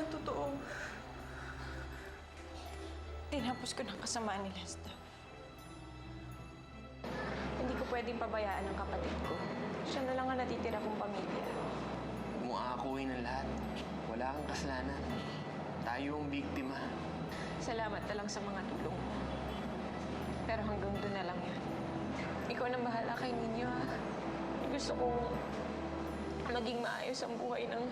ng totoo. Tinapos ko ng kasamaan ni Lester. Hindi ko pwedeng pabayaan ang kapatid ko. Siya na lang ang natitira kong pamilya. Huwag mo aakuin ang lahat. Wala kang kasalanan. Tayo ang biktima. Salamat na lang sa mga tulong mo. Pero hanggang doon na lang yan. Ikaw nang bahala kay Ninyo, ha? Gusto kong maging maayos ang buhay ng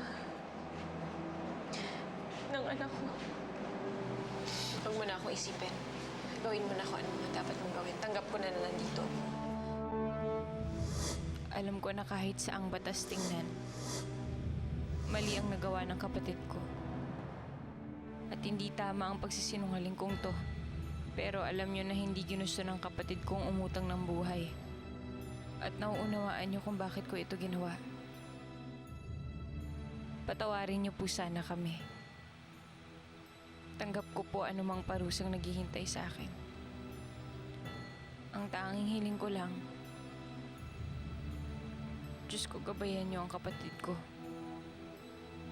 anak ko. Huwag mo na ako isipin. Gawin mo na kung ano mga dapat mong gawin. Tanggap ko na nandito. Alam ko na kahit saang batas tingnan, mali ang nagawa ng kapatid ko. At hindi tama ang pagsisinungaling kong to. Pero alam niyo na hindi ginusto ng kapatid kong umutang ng buhay. At nauunawaan niyo kung bakit ko ito ginawa. Patawarin niyo po sana kami. Tanggap ko po anumang parusang naghihintay sa akin. Ang tanging hiling ko lang, Diyos ko, gabayan niyo ang kapatid ko.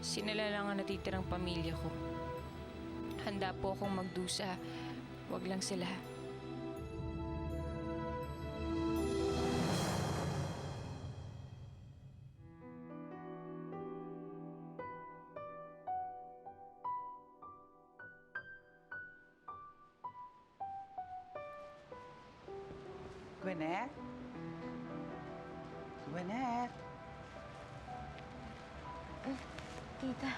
Sila lang ang natitirang pamilya ko. Handa po akong magdusa. Wag lang sila. Gwyneth? Gwyneth? Tita,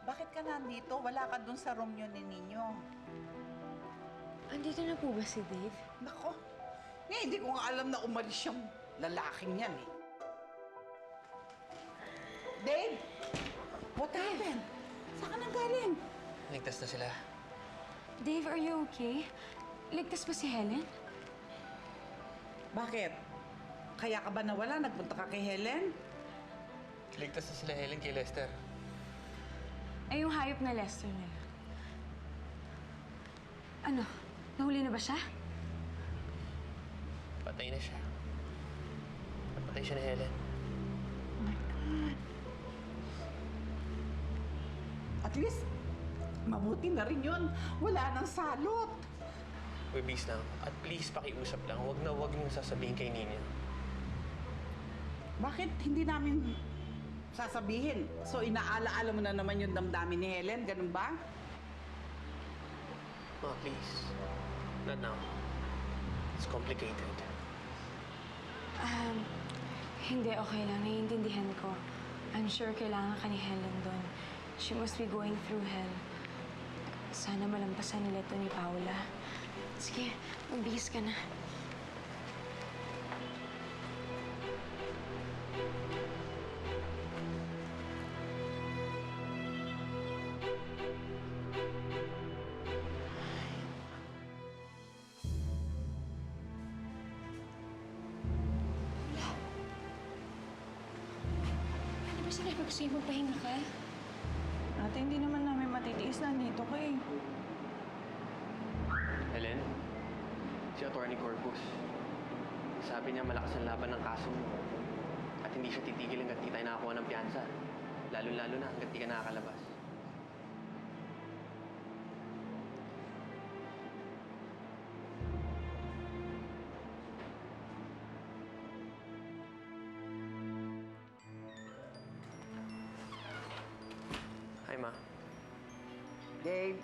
Bakit ka nandito? Wala ka dun sa room yun ni Ninyo. andito na po ba si Dave? Nako, hindi ko nga alam na umalis yung lalaking yan eh. Dave! What happened? Saan ka nang galing? Ligtas na sila. Dave, are you okay? Ligtas ba si Helen? Bakit? Kaya ka ba nawala? Nagpunta ka kay Helen? Ligtas na sila, Helen, kay Lester. Ay, yung hayop na Lester na yun. Ano? Nahuli na ba siya? Patay na siya. Napatay siya ni Helen. Oh my God. At least, mabuti na rin yun. Wala nang salot. Uy, bis lang. At please, pakiusap lang. Huwag na huwag niyong sasabihin kay Nina. Bakit hindi namin sasabihin? So, inaala-ala mo na naman yung damdamin ni Helen, ganun ba? Ma, please. Not now. It's complicated. Hindi, okay lang. Naiintindihan ko. I'm sure kailangan ka ni Helen doon. She must be going through hell. Sana malampasan nila ito ni Paula. Sige, magbihis ka na. Ano ba sinabi ko sa'yo? Magpahinga ka? Ate, hindi naman namin matitiis. Nandito ka eh. Helen, si Attorney Corpus. Sabi niya malakas ang laban ng kaso mo. At hindi siya titigil hanggat di tayo nakakuha ng piyansa. Lalo-lalo na hanggat di ka nakakalabas. Hi, Ma. Dave,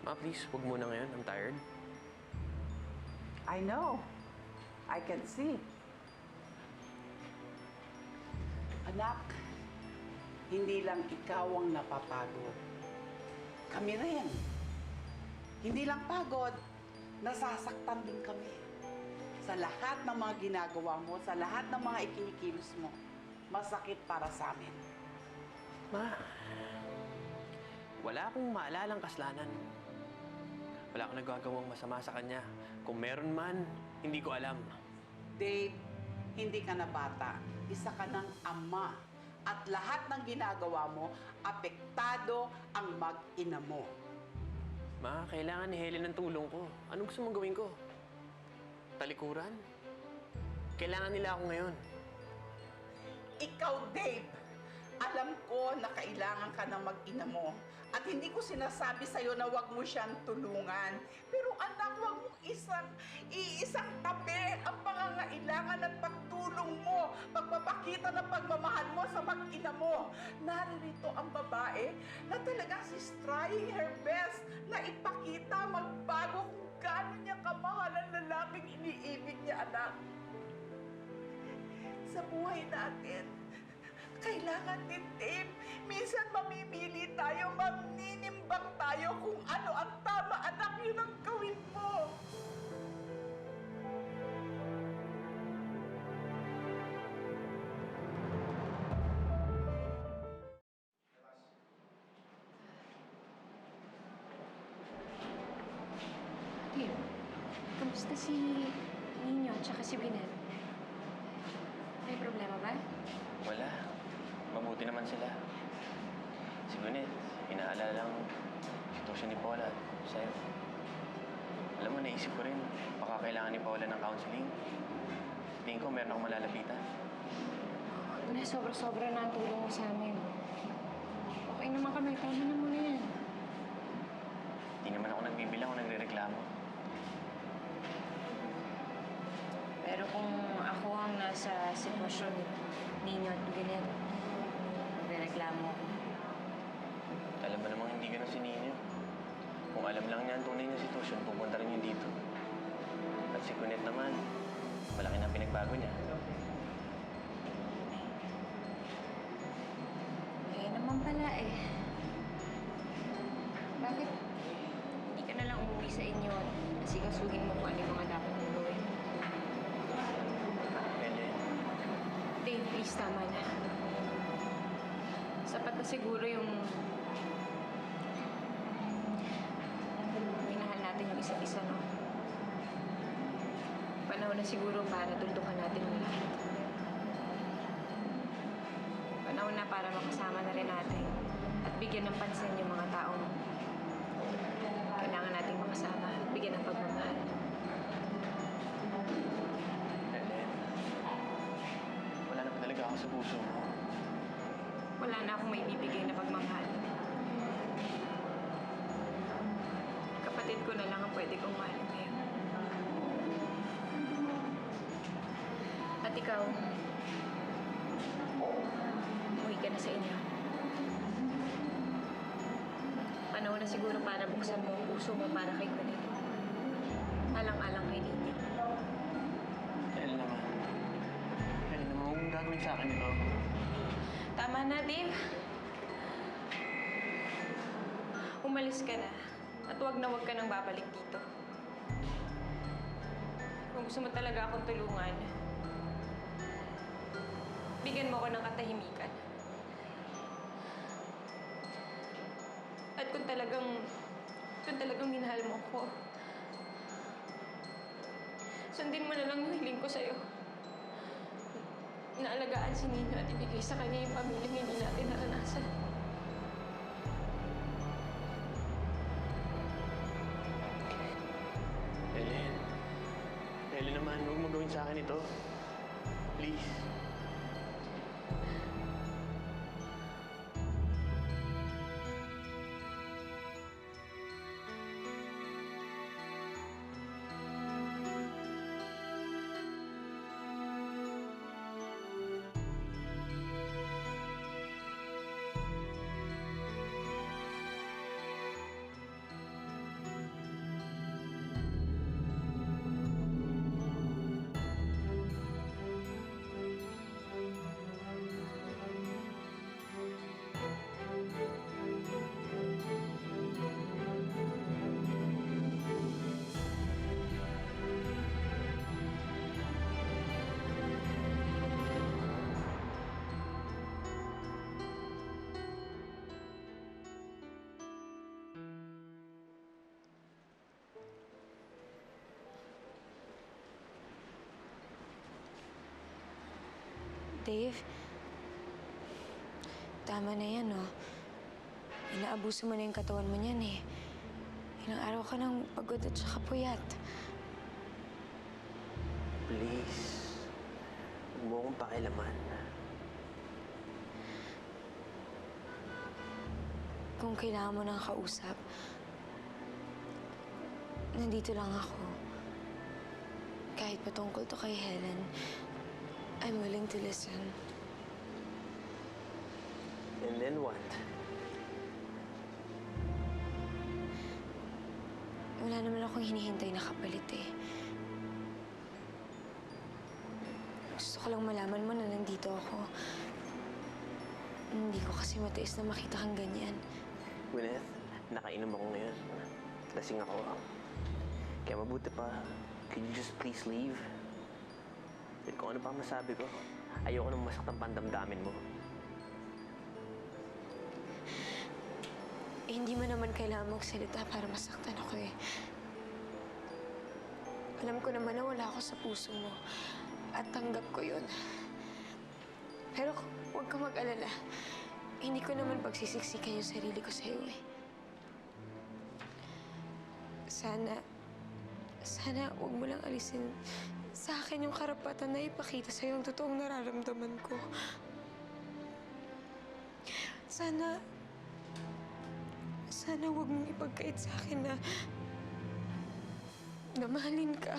Ma, please, huwag muna ngayon. I'm tired. I know. I can see. Anak, hindi lang ikaw ang napapagod. Kami rin. Hindi lang pagod, nasasaktan din kami. Sa lahat ng mga ginagawa mo, sa lahat ng mga ikinikilos mo, masakit para sa amin. Ma, wala akong maalalang kasalanan. Wala akong nagagawang masama sa kanya. Kung meron man, hindi ko alam. Dave, hindi ka na bata. Isa ka ng ama. At lahat ng ginagawa mo, apektado ang mag-ina mo. Ma, kailangan ni Helen ng tulong ko. Anong gusto mong gawin ko? Talikuran? Kailangan nila ako ngayon. Ikaw, Dave, alam ko na kailangan ka ng mag-ina mo. At hindi ko sinasabi sa'yo na wag mo siyang tulungan. Pero anak, wag mo iisang tabi ang pangangailangan at pagtulong mo, pagpapakita ng pagmamahal mo sa mag-ina mo. Naririto ang babae na talagang she's trying her best na ipakita, magbago kung gaano niya kamahal ang lalaking iniibig niya, anak. Sa buhay natin, kailangan din, Dave. Minsan mamimili tayo, maminimbang tayo kung ano ang tama, anak, yun ang gawin mo. Dave, kamusta si Nino at saka si Binan? May problema ba? Wala. Mabuti naman sila. Si Gwyneth, inaalala lang sitwasyon ni Paula at sa'yo. Alam mo, naisip ko rin, baka kailangan ni Paula ng counseling. Tingin ko meron akong malalapitan. Na sobra-sobra na ang tulong mo sa amin. Okay naman kami, tama na muna yan. Hindi naman ako nagbibilang o nagre-reklamo. Pero kung ako ang nasa sitwasyon ni Nino at Gwyneth, nagre-reklamo ako. Alam mo namang hindi ganun si Nino. Kung alam lang niya ang tunay na sitwasyon, pupunta rin yun dito. At si Gwyneth naman, malaki na pinagbago niya. Eh naman pala eh. Bakit hindi ka na lang umuwi sa inyo at asikasuhin mo kung ano yung mga dapat mong gawin? Ellen, Dave, please, tama na. Sapat na siguro yung minahal natin yung isa't isa, no? Panahon na siguro para tuldukan natin ang lahat. Panahon na para makasama na rin natin at bigyan ng pansin yung mga taong kailangan nating makasama at bigyan ng pagmamahal. Ellen, wala na pa talaga ako sa puso mo. Wala na akong may bibigay na pagmamahal. Kapatid ko na lang ang pwede kong mahalin ngayon. At ikaw, umuwi ka na sa inyo. Panahon na siguro para buksan mo ang puso mo para kay Gwyneth. Alang-alang kay Nino. Ellen naman. Ellen naman, huwag mong gagawin sa akin ito. Tama na, Dave. Umalis ka na. At huwag ka nang babalik dito. Kung gusto mo talaga akong tulungan, bigyan mo ako ng katahimikan. At kung talagang minahal mo ko, sundin mo na lang yung hiling ko sa'yo. Naalagaan si Nino at ibigay sa kanya yung pamilyang hindi natin naranasan. Ellen. Ellen naman, huwag mo gawin sa akin ito. Please. Dave, tama na yan, no? Inaabuso mo na yung katawan mo niyan, eh. Ilang araw ka nang pagod at saka puyat. Please. Huwag mo akong pakialaman. Kung kailangan mo ng kausap, nandito lang ako. Kahit patungkol to kay Helen, I'm willing to listen. And then what? Wala naman akong hinihintay na kapalit eh. Gusto ko lang malaman mo na nandito ako. Hindi ko kasi matiis na makita kang ganyan. Gwyneth, nakainom ako ngayon. Lasing ako. Kaya mabuti pa, could you just please leave? At kung ano pa masabi ko, ayoko nang masaktan pa ang damdamin mo. Eh, hindi mo naman kailangan magsalita para masaktan ako eh. Alam ko naman na wala ako sa puso mo. At tanggap ko yun. Pero huwag kang mag-alala. Hindi ko naman pagsisiksikan yung sarili ko sa'yo eh. Sana huwag mo lang alisin sa akin yung karapatan na ipakita sa'yo yung totoong nararamdaman ko. Sana huwag mong ipagkait sa akin na mahalin ka.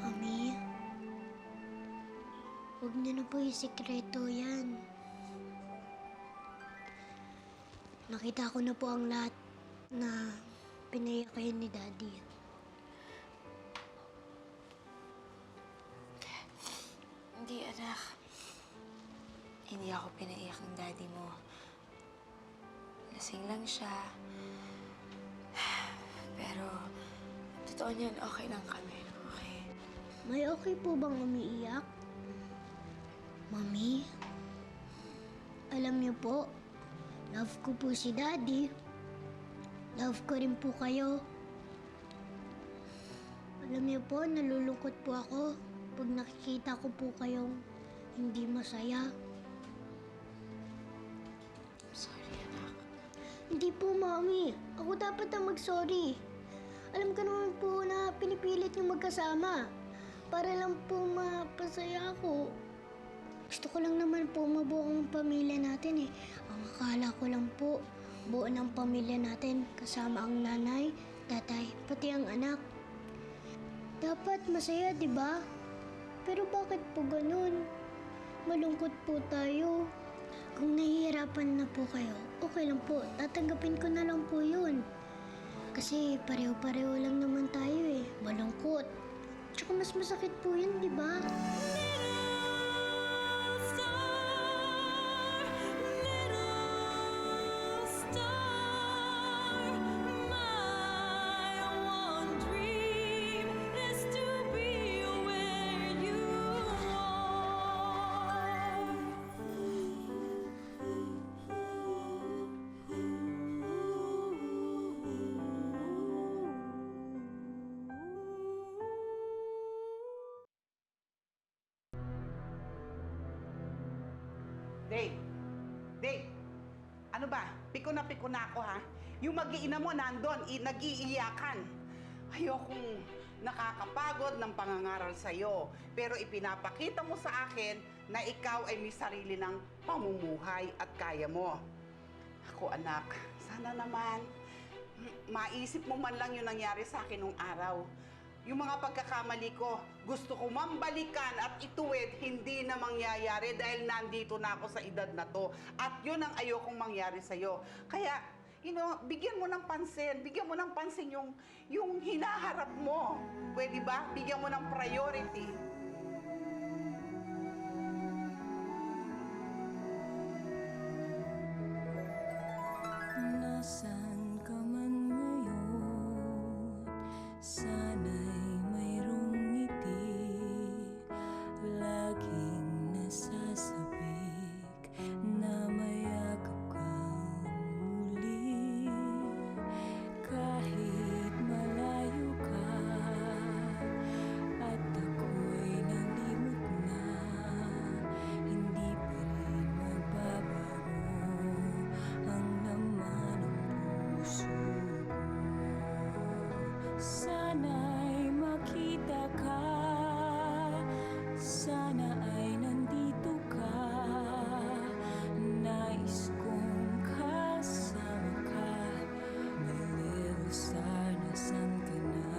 Mami, huwag niyo na po isikreto yan. Nakita ko na po ang lahat na pinaiyak kayo ni Daddy. Hindi, anak. Hindi ako pinaiyak ng daddy mo. Lasing lang siya. Pero, totoo niyan, okay lang kami. Okay. May okay po bang umiiyak? Mami, alam niyo po, love ko po si Daddy. Love ko rin po kayo. Alam niyo po, nalulungkot po ako pag nakikita ko po kayong hindi masaya. Sorry, anak. Hindi po, Mami. Ako dapat ang mag-sorry. Alam ko naman po na pinipilit niyo magkasama para lang po mapasaya ako. Gusto ko lang naman po mabuo ang pamilya natin eh. Ang akala ko lang po, buo ng pamilya natin kasama ang nanay, tatay, pati ang anak. Dapat masaya, di ba? Pero bakit po ganun? Malungkot po tayo. Kung nahihirapan na po kayo, okay lang po. Tatanggapin ko na lang po yun. Kasi pareho-pareho lang naman tayo eh. Malungkot. Tsaka mas masakit po yun, di ba? Dave! Dave! Ano ba? Piko na ako, ha? Yung mag-iina mo nandun, nag-iiyakan. Ayokong nakakapagod ng pangangaral sa'yo. Pero ipinapakita mo sa akin na ikaw ay may sarili ng pamumuhay at kaya mo. Ako, anak, sana naman maisip mo man lang yung nangyari sa akin nung araw. Yung mga pagkakamali ko, gusto ko mambalikan at ituwid, hindi na mangyayari dahil nandito na ako sa edad na to. At yun ang ayokong mangyari sa'yo. Kaya, bigyan mo ng pansin. Bigyan mo ng pansin yung hinaharap mo. Pwede ba? Bigyan mo ng priority. Nasaan ka man ngayon, sana'y mayroong ngiti, laging nasasabik na mayakap kang muli. Kahit malayo ka at ako'y nalimot na, hindi pa rin magbabago ang laman ng puso ko. Sana'y makita ka, sana ay nandito ka. Nais kong kasama ka, my little star, nasan ka na?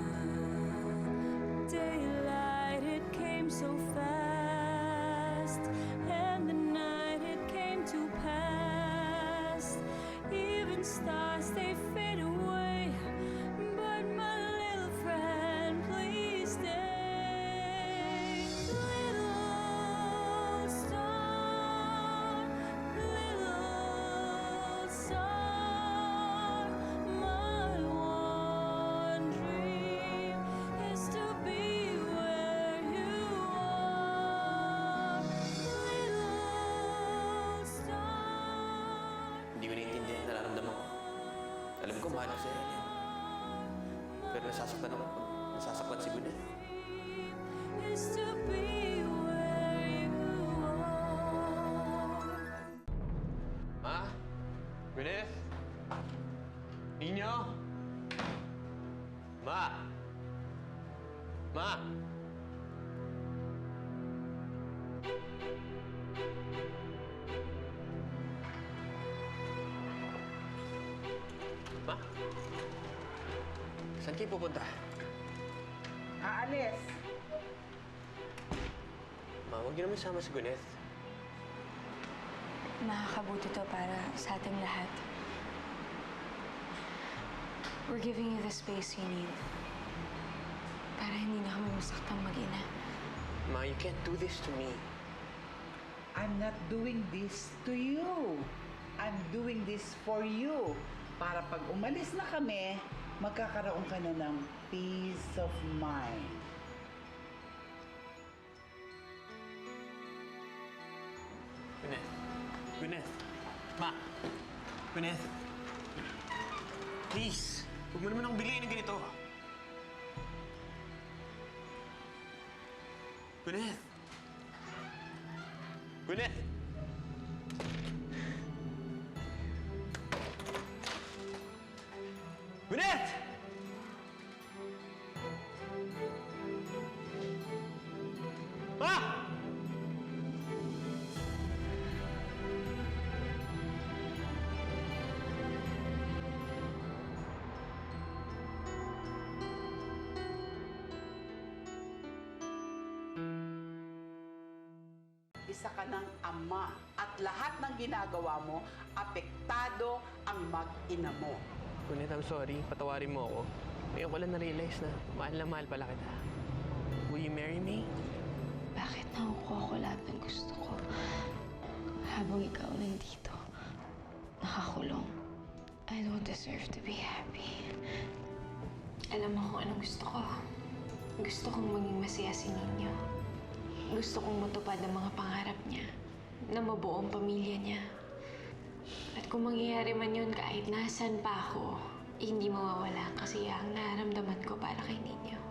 Daylight, it came so fast, and the night, it came too fast. Even stars, they fade away, but my little friend, please stay. Little star, my one dream is to be where you are. Little star. Hindi ko naiintindihan ang nararamdaman ko. Alam ko, mahal ko si Ellen. Pero nasasaktan ako pag nasasaktan si Gwyneth. Is to be where you are. Ma? Gwyneth? Ninyo? Ma? Ma? Ma? Saan kayo pupunta? Aalis. Ma, huwag niyo naman sama si Gwyneth. Makakabuti to para sa ating lahat. We're giving you the space you need. Para hindi na kami masaktang mag-ina. Ma, you can't do this to me. I'm not doing this to you. I'm doing this for you. Para pag umalis na kami, magkakaroon ka na ng peace of mind. Gwyneth. Gwyneth. Ma. Gwyneth. Please. Huwag mo naman akong biglayin ng ganito. Gwyneth. Gwyneth. Gwyneth! Ma! Isa ka ng ama at lahat ng ginagawa mo, apektado ang mag-ina mo. Gwyneth, I'm sorry. Patawarin mo ako. Ngayon ko lang na-realize na mahal pala kita. Will you marry me? Bakit nakukuha ko lahat ng gusto ko? Habang ikaw nandito, nakakulong. I don't deserve to be happy. Alam mo kung anong gusto ko. Gusto kong maging masaya si Ninyo. Gusto kong matupad ang mga pangarap niya, na mabuo ang pamilya niya. At kung mangyayari man yun kahit nasan pa ako, hindi mawawala ang kasiyahang nararamdaman ko para kay Ninyo.